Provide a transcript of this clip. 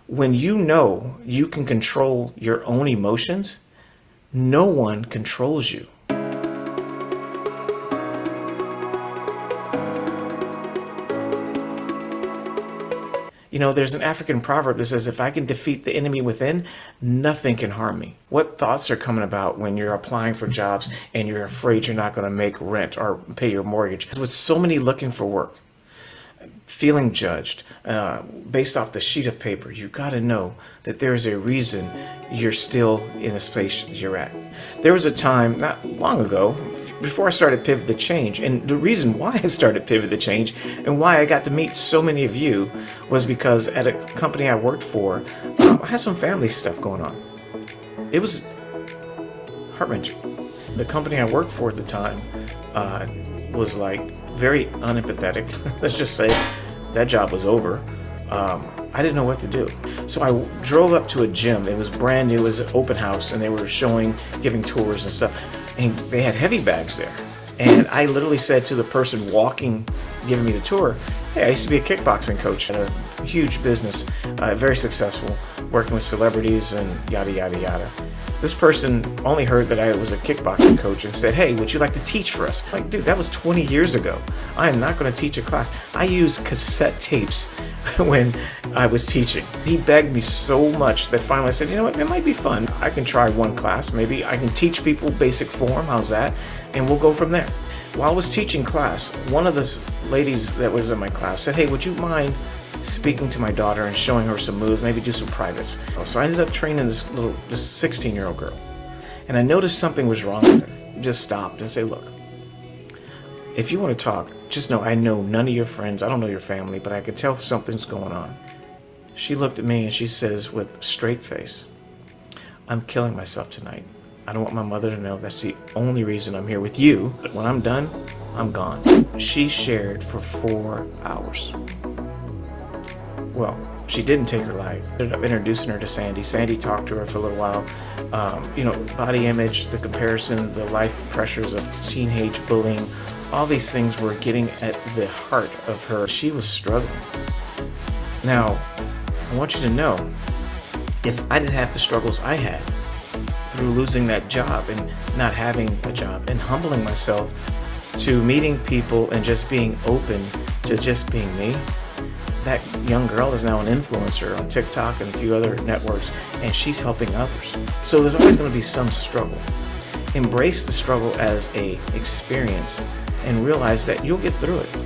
When you know you can control your own emotions, no one controls you. You know, there's an African proverb that says, if I can defeat the enemy within, nothing can harm me. What thoughts are coming about when you're applying for jobs and you're afraid you're not going to make rent or pay your mortgage? With so many looking for work, feeling judged based off the sheet of paper, you got to know that there's a reason you're still in the place you're at. There was a time not long ago before I started Pivot the Change, and the reason why I started Pivot the Change and why I got to meet so many of you was because at a company I worked for, I had some family stuff going on. It was heart-wrenching. The company I worked for at the time was like very unempathetic. Let's just say that job was over. I didn't know what to do. So I drove up to a gym. It was brand new. It was an open house, and they were giving tours and stuff. And they had heavy bags there. And I literally said to the person giving me the tour, hey, I used to be a kickboxing coach at a huge business, very successful, working with celebrities and yada, yada, yada. This person only heard that I was a kickboxing coach and said, hey, would you like to teach for us? I'm like, dude, that was 20 years ago. I am not going to teach a class. I used cassette tapes when I was teaching. He begged me so much that finally I said, you know what, it might be fun. I can try one class. Maybe I can teach people basic form. How's that? And we'll go from there. While I was teaching class, one of the ladies that was in my class said, hey, would you mind speaking to my daughter and showing her some moves, maybe do some privates? So I ended up training this 16-year-old girl. And I noticed something was wrong with her. Just stopped and said, look, if you want to talk, just know I know none of your friends. I don't know your family, but I can tell something's going on. She looked at me and she says with a straight face, I'm killing myself tonight. I don't want my mother to know. That's the only reason I'm here with you. When I'm done, I'm gone. She shared for 4 hours. Well, she didn't take her life. I ended up introducing her to Sandie. Sandie talked to her for a little while. Body image, the comparison, the life pressures of teenage bullying, all these things were getting at the heart of her. She was struggling. Now, I want you to know, if I didn't have the struggles I had through losing that job and not having a job and humbling myself to meeting people and just being open to just being me, that young girl is now an influencer on TikTok and a few other networks, and she's helping others. So there's always going to be some struggle. Embrace the struggle as an experience and realize that you'll get through it.